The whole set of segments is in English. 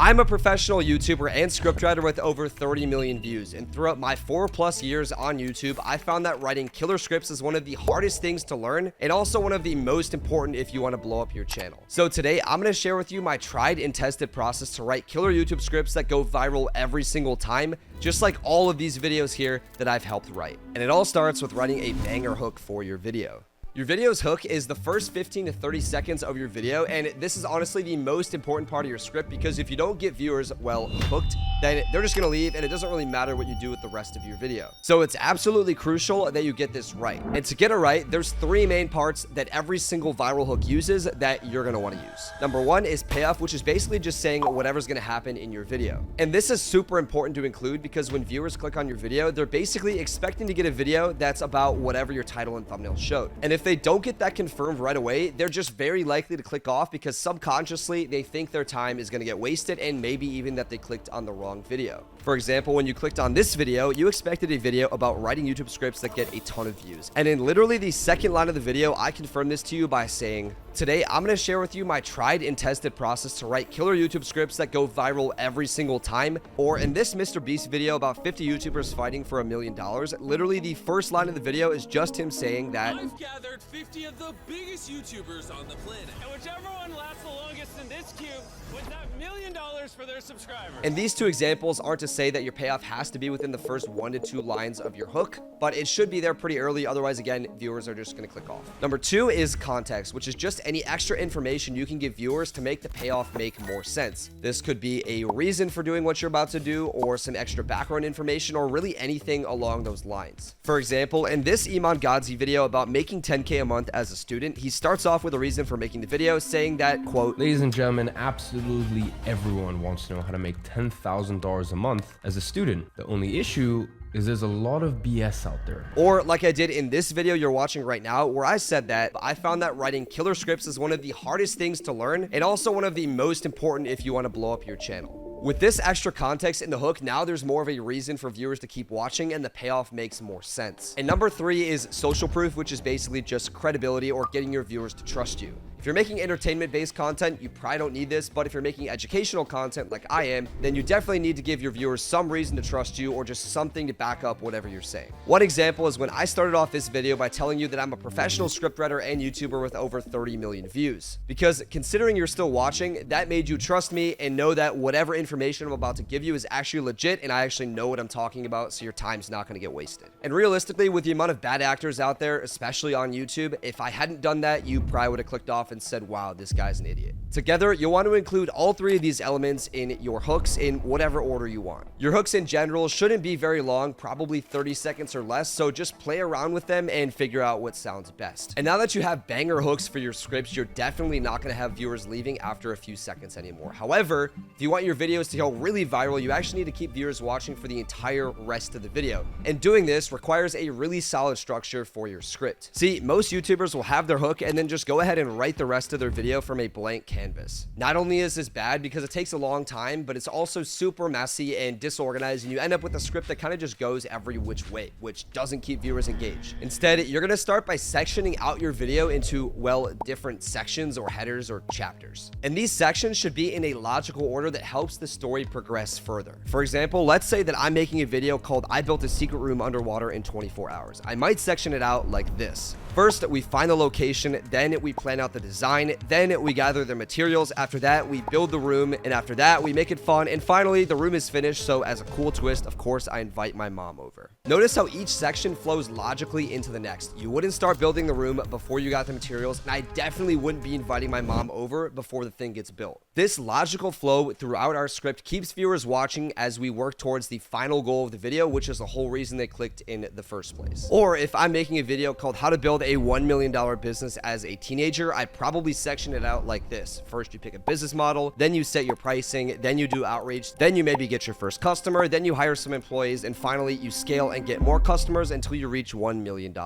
I'm a professional YouTuber and scriptwriter with over 30 million views, and throughout my 4+ years on YouTube, I found that writing killer scripts is one of the hardest things to learn and also one of the most important if you want to blow up your channel. So today, I'm going to share with you my tried and tested process to write killer YouTube scripts that go viral every single time, just like all of these videos here that I've helped write. And it all starts with writing a banger hook for your video. Your video's hook is the first 15 to 30 seconds of your video, and this is honestly the most important part of your script because if you don't get viewers, well, hooked, then they're just gonna leave and it doesn't really matter what you do with the rest of your video. So it's absolutely crucial that you get this right. And to get it right, there's 3 main parts that every single viral hook uses that you're gonna wanna use. Number 1 is payoff, which is basically just saying whatever's gonna happen in your video. And this is super important to include because when viewers click on your video, they're basically expecting to get a video that's about whatever your title and thumbnail showed. And if they don't get that confirmed right away, they're just very likely to click off because subconsciously they think their time is going to get wasted and maybe even that they clicked on the wrong video. For example, when you clicked on this video, you expected a video about writing YouTube scripts that get a ton of views. And in literally the second line of the video, I confirmed this to you by saying, today, I'm going to share with you my tried and tested process to write killer YouTube scripts that go viral every single time. Or in this Mr. Beast video about 50 YouTubers fighting for $1 million, literally the first line of the video is just him saying that I've gathered 50 of the biggest YouTubers on the planet, and whichever one lasts the longest in this queue wins that $1 million for their subscribers. And these 2 examples aren't to say that your payoff has to be within the first 1 to 2 lines of your hook, but it should be there pretty early. Otherwise, again, viewers are just going to click off. Number 2 is context, which is just any extra information you can give viewers to make the payoff make more sense. This could be a reason for doing what you're about to do, or some extra background information, or really anything along those lines. For example, in this Iman Godzi video about making 10K a month as a student, he starts off with a reason for making the video, saying that, quote, ladies and gentlemen, absolutely everyone wants to know how to make $10,000 a month as a student. The only issue is there's a lot of BS out there. Or like I did in this video you're watching right now, where I said that I found that writing killer scripts is one of the hardest things to learn and also one of the most important if you want to blow up your channel. With this extra context in the hook, now there's more of a reason for viewers to keep watching and the payoff makes more sense. And number 3 is social proof, which is basically just credibility or getting your viewers to trust you. If you're making entertainment-based content, you probably don't need this, but if you're making educational content like I am, then you definitely need to give your viewers some reason to trust you or just something to back up whatever you're saying. One example is when I started off this video by telling you that I'm a professional scriptwriter and YouTuber with over 30 million views. Because considering you're still watching, that made you trust me and know that whatever information I'm about to give you is actually legit and I actually know what I'm talking about, so your time's not going to get wasted. And realistically, with the amount of bad actors out there, especially on YouTube, if I hadn't done that, you probably would have clicked off and said, wow, this guy's an idiot. Together, you'll want to include all 3 of these elements in your hooks in whatever order you want. Your hooks in general shouldn't be very long, probably 30 seconds or less, so just play around with them and figure out what sounds best. And now that you have banger hooks for your scripts, you're definitely not going to have viewers leaving after a few seconds anymore. However, if you want your videos to go really viral, you actually need to keep viewers watching for the entire rest of the video. And doing this requires a really solid structure for your script. See, most YouTubers will have their hook and then just go ahead and write the rest of their video from a blank canvas. Not only is this bad because it takes a long time, but it's also super messy and disorganized, and you end up with a script that kind of just goes every which way, which doesn't keep viewers engaged. Instead, you're going to start by sectioning out your video into, well, different sections or headers or chapters. And these sections should be in a logical order that helps the story progress further. For example, let's say that I'm making a video called I Built a Secret Room Underwater in 24 Hours. I might section it out like this. First, we find the location, then we plan out the design, then we gather the materials, after that we build the room, and after that we make it fun, and finally the room is finished, so as a cool twist, of course, I invite my mom over. Notice how each section flows logically into the next. You wouldn't start building the room before you got the materials, and I definitely wouldn't be inviting my mom over before the thing gets built. This logical flow throughout our script keeps viewers watching as we work towards the final goal of the video, which is the whole reason they clicked in the first place. Or if I'm making a video called how to build a $1 million business as a teenager, I probably section it out like this. First, you pick a business model, then you set your pricing, then you do outreach, then you maybe get your first customer, then you hire some employees, and finally you scale and get more customers until you reach $1 million.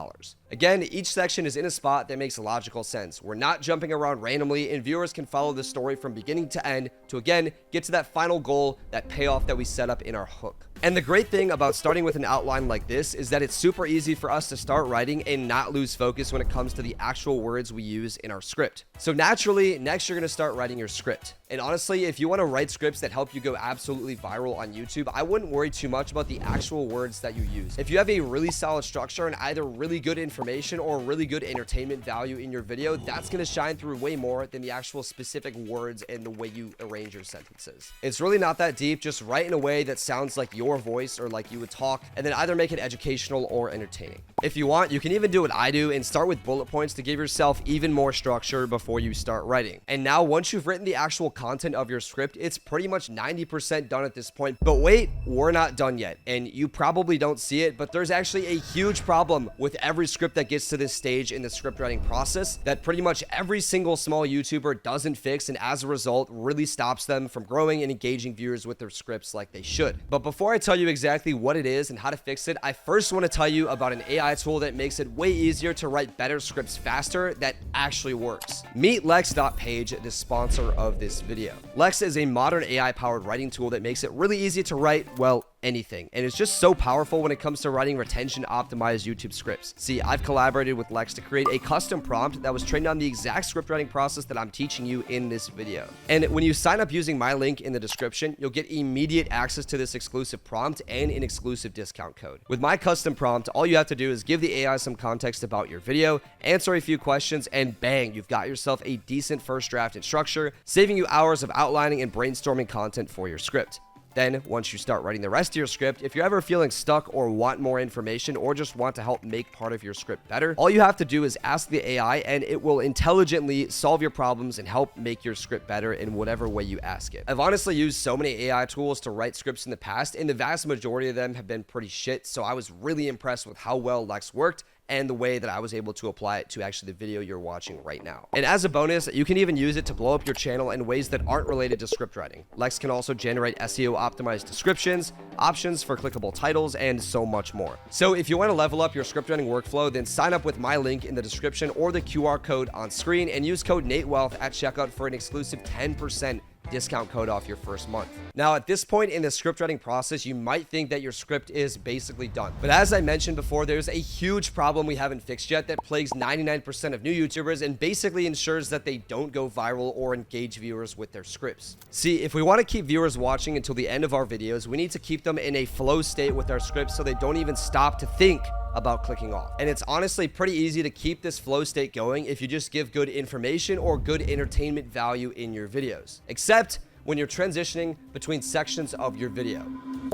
Again, each section is in a spot that makes logical sense. We're not jumping around randomly, and viewers can follow the story from beginning to end to, again, get to that final goal, that payoff that we set up in our hook. And the great thing about starting with an outline like this is that it's super easy for us to start writing and not lose focus when it comes to the actual words we use in our script. So naturally, next you're going to start writing your script. And honestly, if you want to write scripts that help you go absolutely viral on YouTube, I wouldn't worry too much about the actual words that you use. If you have a really solid structure and either really good information or really good entertainment value in your video, that's going to shine through way more than the actual specific words and the way you arrange your sentences. It's really not that deep. Just write in a way that sounds like your voice or like you would talk, and then either make it educational or entertaining. If you want, you can even do what I do and start with bullet points to give yourself even more structure before you start writing. And now, once you've written the actual content of your script, it's pretty much 90% done at this point. But wait, we're not done yet, and you probably don't see it, but there's actually a huge problem with every script that gets to this stage in the script writing process that pretty much every single small YouTuber doesn't fix, and as a result really stops them from growing and engaging viewers with their scripts like they should. But before I tell you exactly what it is and how to fix it, I first want to tell you about an AI tool that makes it way easier to write better scripts faster that actually works. Meet Lex.page, the sponsor of this video. Lex is a modern AI-powered writing tool that makes it really easy to write, well, anything, and it's just so powerful when it comes to writing retention optimized YouTube scripts. See, I've collaborated with Lex to create a custom prompt that was trained on the exact script writing process that I'm teaching you in this video. And when you sign up using my link in the description, you'll get immediate access to this exclusive prompt and an exclusive discount code. With my custom prompt, all you have to do is give the AI some context about your video, answer a few questions, and bang, you've got yourself a decent first draft and structure, saving you hours of outlining and brainstorming content for your script. Then, once you start writing the rest of your script, if you're ever feeling stuck or want more information or just want to help make part of your script better, all you have to do is ask the AI and it will intelligently solve your problems and help make your script better in whatever way you ask it. I've honestly used so many AI tools to write scripts in the past, and the vast majority of them have been pretty shit, so I was really impressed with how well Lex worked and the way that I was able to apply it to actually the video you're watching right now. And as a bonus, you can even use it to blow up your channel in ways that aren't related to script writing. Lex can also generate SEO optimized descriptions, options for clickable titles, and so much more. So if you want to level up your script writing workflow, then sign up with my link in the description or the QR code on screen and use code NateWealth at checkout for an exclusive 10% discount code off your first month. Now, at this point in the script writing process, you might think that your script is basically done. But as I mentioned before, there's a huge problem we haven't fixed yet that plagues 99% of new YouTubers and basically ensures that they don't go viral or engage viewers with their scripts. See, if we want to keep viewers watching until the end of our videos, we need to keep them in a flow state with our scripts so they don't even stop to think about clicking off. And it's honestly pretty easy to keep this flow state going if you just give good information or good entertainment value in your videos. Except when you're transitioning between sections of your video.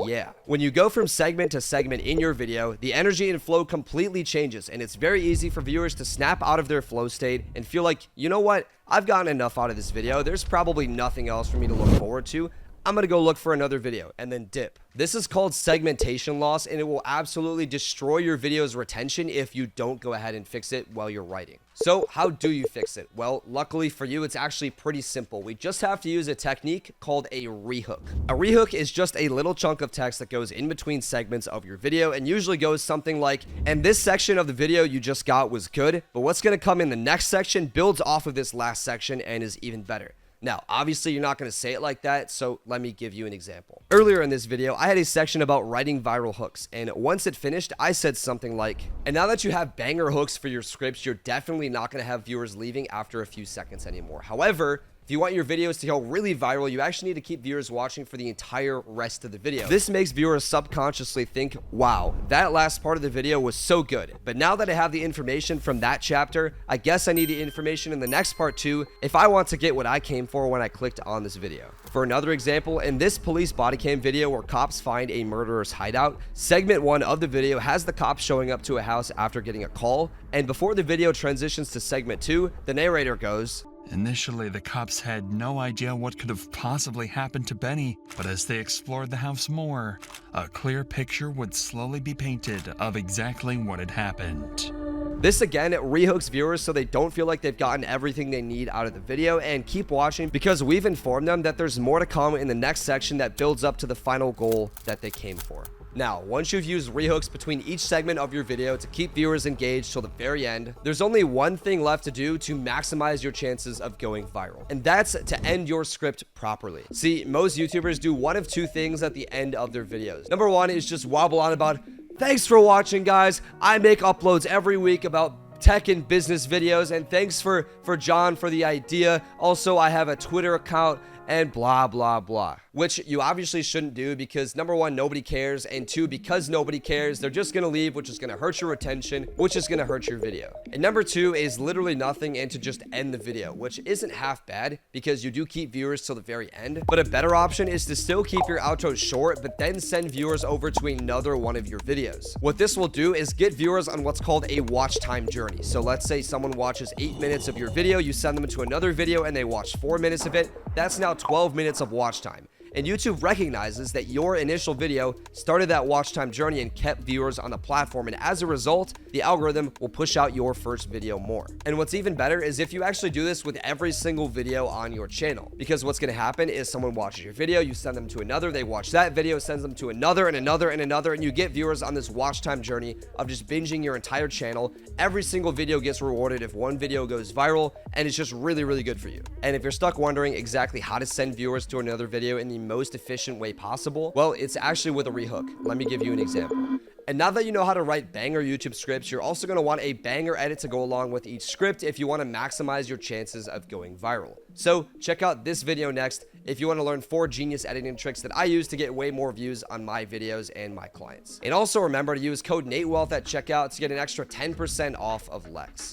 Yeah. When you go from segment to segment in your video, the energy and flow completely changes, and it's very easy for viewers to snap out of their flow state and feel like, you know what, I've gotten enough out of this video. There's probably nothing else for me to look forward to. I'm gonna go look for another video, and then dip. This is called segmentation loss, and it will absolutely destroy your video's retention if you don't go ahead and fix it while you're writing. So how do you fix it? Well, luckily for you, it's actually pretty simple. We just have to use a technique called a rehook. A rehook is just a little chunk of text that goes in between segments of your video and usually goes something like, and this section of the video you just got was good, but what's gonna come in the next section builds off of this last section and is even better. Now, obviously, you're not going to say it like that, so let me give you an example. Earlier in this video, I had a section about writing viral hooks, and once it finished, I said something like, and now that you have banger hooks for your scripts, you're definitely not going to have viewers leaving after a few seconds anymore. However, if you want your videos to go really viral, you actually need to keep viewers watching for the entire rest of the video. This makes viewers subconsciously think, wow, that last part of the video was so good. But now that I have the information from that chapter, I guess I need the information in the next part too, if I want to get what I came for when I clicked on this video. For another example, in this police body cam video where cops find a murderer's hideout, segment 1 of the video has the cops showing up to a house after getting a call, and before the video transitions to segment 2, the narrator goes, initially, the cops had no idea what could have possibly happened to Benny, but as they explored the house more, a clear picture would slowly be painted of exactly what had happened. This again rehooks viewers so they don't feel like they've gotten everything they need out of the video and keep watching because we've informed them that there's more to come in the next section that builds up to the final goal that they came for. Now, once you've used rehooks between each segment of your video to keep viewers engaged till the very end, there's only one thing left to do to maximize your chances of going viral, and that's to end your script properly. See, most YouTubers do one of two things at the end of their videos. Number one is just wobble on about, thanks for watching, guys. I make uploads every week about tech and business videos, and thanks for John for the idea. Also, I have a Twitter account and blah, blah, blah. Which you obviously shouldn't do because number one, nobody cares, and two, because nobody cares, they're just gonna leave, which is gonna hurt your retention, which is gonna hurt your video. And number two is literally nothing and to just end the video, which isn't half bad because you do keep viewers till the very end. But a better option is to still keep your outro short, but then send viewers over to another one of your videos. What this will do is get viewers on what's called a watch time journey. So let's say someone watches 8 minutes of your video, you send them to another video and they watch 4 minutes of it. That's now 12 minutes of watch time. And YouTube recognizes that your initial video started that watch time journey and kept viewers on the platform, and as a result, the algorithm will push out your first video more. And what's even better is if you actually do this with every single video on your channel, because what's going to happen is someone watches your video, you send them to another, they watch that video, sends them to another and another and another, and you get viewers on this watch time journey of just binging your entire channel. Every single video gets rewarded if one video goes viral, and it's just really, really good for you. And if you're stuck wondering exactly how to send viewers to another video in the most efficient way possible, well, it's actually with a rehook. Let me give you an example. And now that you know how to write banger YouTube scripts, you're also going to want a banger edit to go along with each script if you want to maximize your chances of going viral. So check out this video next if you want to learn 4 genius editing tricks that I use to get way more views on my videos and my clients. And also remember to use code NateWealth at checkout to get an extra 10% off of Lex.